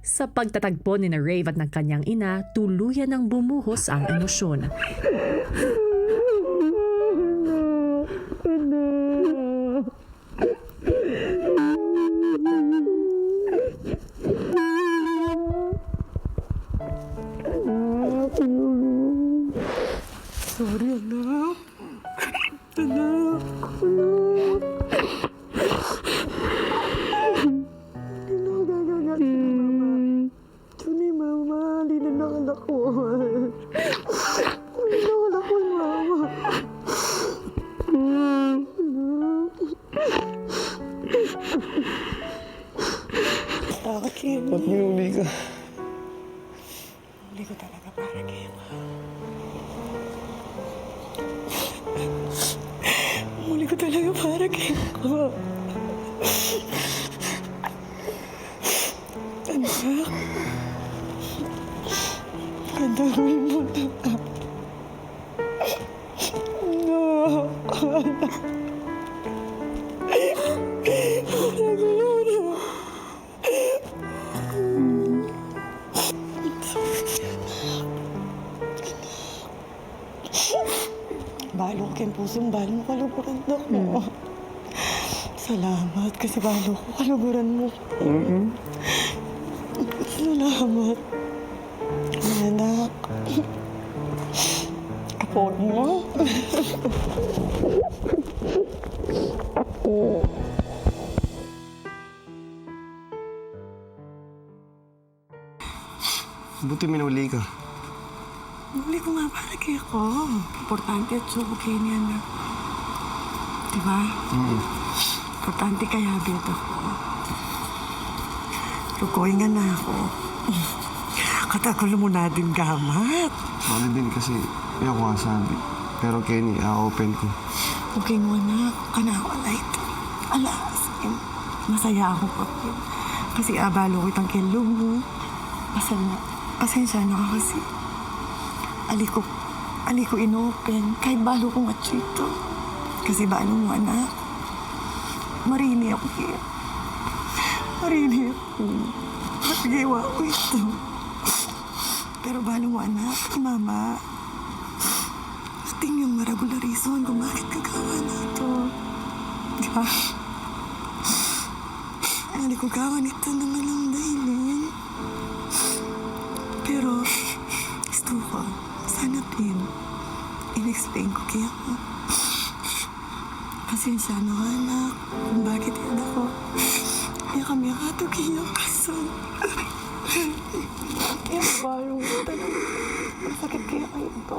Sa pagtatagpo ni na Rave at ng kanyang ina, tuluyan ng bumuhos ang emosyon. Sorry, anak. Anak. Anak. Hindi na gagagat si mama. Tunay, mama. Hindi na nakalakwan. Hindi na nakalakwan, mama. Bakit? Ba't minuli ka? Hindi ko talaga para kayo. Muli ko talaga para kayo. Anak. Kadawin mo na. No. Balo ko yung pusong balo mo, kaluguran mo. Salamat kasi balo ko, kaluguran mo. Salamat. Anak. Kapon mo. Buti minuli ka. Muli ko nga para kayo ko. Importante at suko kayo niya na. Diba? Importante kaya bito ko. Lukoy nga na ako. Katagulo mo na din gamat. Sorry din kasi ayaw ko nga sabi. Pero Kenny, open ko. Okay mo anak, kanawalait. Alas, masaya ako pa. Kasi abalo ko itang kilo mo. Pasensya na ka kasi. Ali ko inopen, kahit balo ko machito. Kasi balo mo, anak. Marini ako kaya. Marini ako. Nasigawa ko ito. Pero balo mo, anak, mama. Tingin yung regular reason kung bakit kagawa na ito. Di ba? Ali ko gawa nito ng alam dahilin. Pero, gusto ko, sana din, in-explain ko kaya ako. Pasensya na ka, anak, kung bakit yan ako. Kaya ito kaya kasal. Yan ba yung talaga? Masakit kaya kayo ito.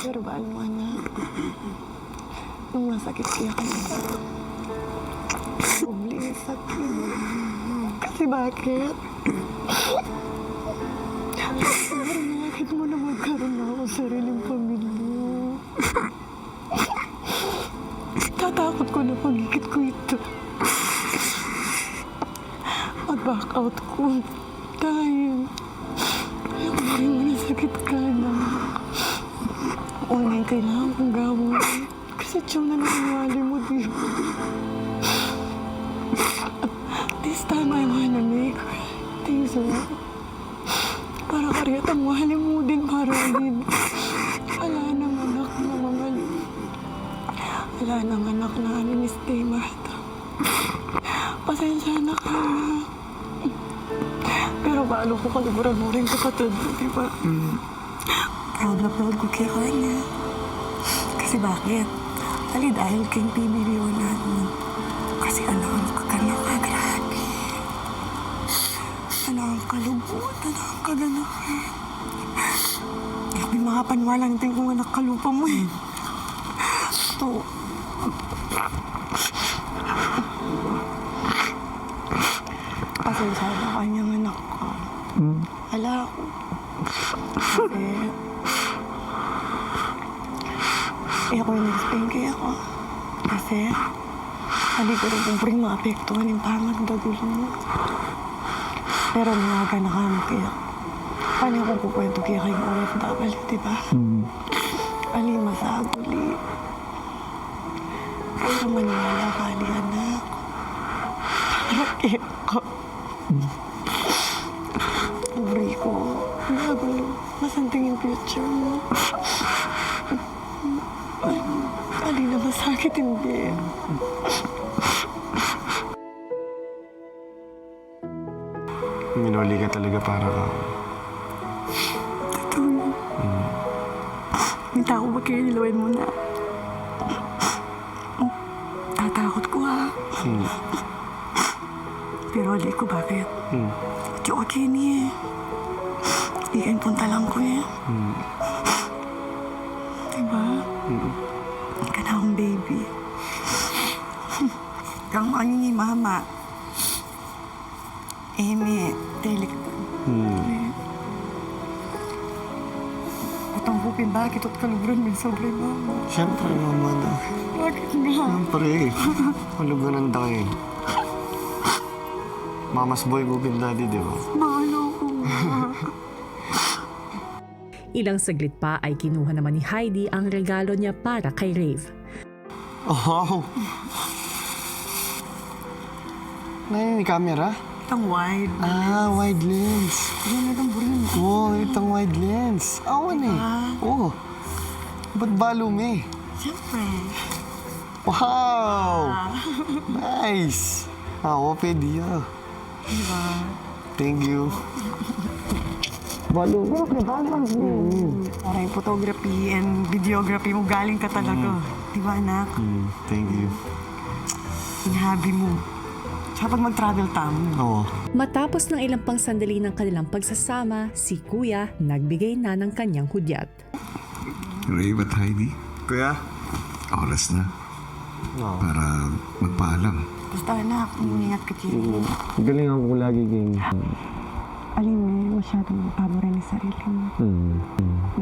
Pero ba, ano, anak? Nung masakit kaya kayo ito. Bumili sakit. Kasi bakit? Bakit mo na magkaroon na ako sariling pamilya? Tatakot ko na pagigit ko ito. Mag-back out ko. Dahil ayaw na rin mo nasakit ka na. Una yung kailangan kong gawin. Kasi tiyong na nangyari mo, di ba? This time I wanna make things right. Para kariyat ang mahalin mo din para din. Wala nang anak na mangalit. Wala nang anak na stay Martha. Pasensya na ka na. Pero balo ko kaluburan mo rin kapatid mo, di ba? Proud na proud ko kaya kanya. Kasi bakit? Ali dahil kayong piniliwan natin. Kasi alam ko ka na grabe. Alam ka lubot, alam ka ganahan. May mga panwala natin kung anak kalupa mo eh. Ito. Pasensya na kanyang anak ko. Ala ako. Kasi ako yung explain kaya ako. Kasi hindi ko rin kung rin maapektuhan yung pangagdagulo mo. Pero nangaga na kami kaya. Paano kung kukwento kaya kayong OFW, diba? Ali masaguli. Pero maniwala ka, Ali, anak. Para kaya ako. masanting yung future mo. Hindi na masakit, hindi. Minuli ka talaga para ka. Totoo yun. May tao ba kayo nilawan mo na? Tatakot ko ha. Pero hindi ko bakit. Hindi okay niya. Ikan punta lang ko eh. Diba? Ika na akong baby. Kang ni mama. Eme, telik. Utang bupin, bakit at kaluguran may sobre mama? Siyempre, mama na. Bakit nga? Siyempre, malugunan da kayo. Mama's boy, bubin daddy, di ba? Mahalo ko nga. Ilang saglit pa ay kinuha naman ni Heidi ang regalo niya para kay Rave. Oh! Ngayon, may camera? Itang wide. Ah, wide lens. Yan, itang burin. Wow, itong wide lens. Awan eh. Oh. Ba't balo me? Siyempre. Wow! Nice! Ako, pwede ah. Diba? Thank you. Balo mo. Para yung photography and videography mo, galing ka talaga. Diba, anak? Thank you. Yung hobby mo. Tsaka pag mag-travel tamo. Oo. Matapos ng ilang pang sandali ng kanilang pagsasama, si Kuya nagbigay na ng kanyang hudyat. Rave at Heidi, Kuya? oras na Oo. para magpaalam. Basta, anak, ingat ka, Jim. Galing ako lagi game. Alim mo, masyadong paborin yung sarili mo.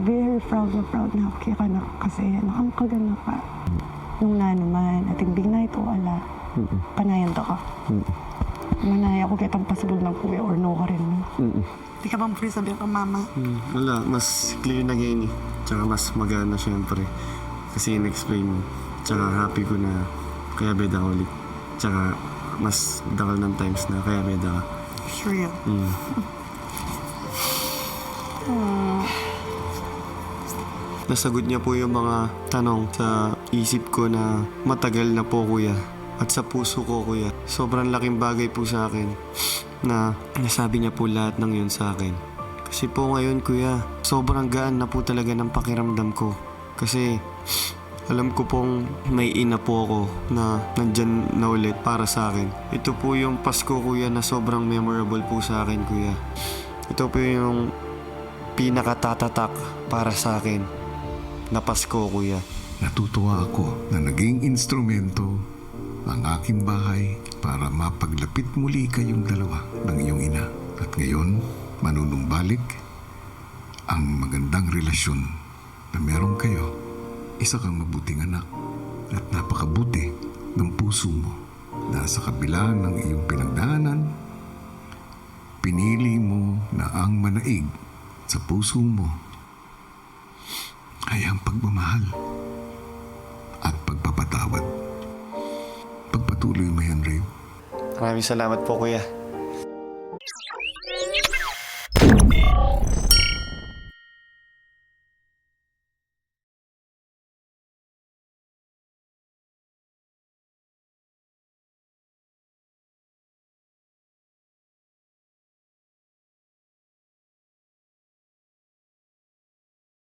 Very proud na ako kaya ka na kasi nakakaganda ka. Nung na naman, at yung big night o ala, panayan to ka. Manaya ko kitang pasibol ng kuya or no ka rin. Di ka bang free sabihin ka, mama? Wala, mas clear na ngayon eh. Tsaka mas magana syempre. Kasi in-explain mo. Tsaka happy ko na kaya beda ka ulit. Tsaka mas dakal ng times na kaya beda ka. Sure yun. Nasagot niya po yung mga tanong sa isip ko na matagal na po, kuya. At sa puso ko, kuya. Sobrang laking bagay po sa akin na nasabi niya po lahat ng yun sa akin. Kasi po ngayon, kuya, sobrang gaan na po talaga ng pakiramdam ko. Kasi alam ko pong may ina po ako na nandyan na ulit para sa akin. Ito po yung Pasko, kuya, na sobrang memorable po sa akin, kuya. Ito po yung pinakatatatak para sa akin na Pasko, kuya. Natutuwa ako na naging instrumento ang aking bahay para mapaglapit muli kayong dalawa ng iyong ina. At ngayon, manunumbalik ang magandang relasyon na meron kayo. Isa kang mabuting anak at napakabuti ng puso mo na sa kabila ng iyong pinagdaanan, pinili mo na ang manaig sa puso mo ay ang pagmamahal at pagpapatawad. Pagpatuloy mo yan, Rave. Maraming salamat po, kuya.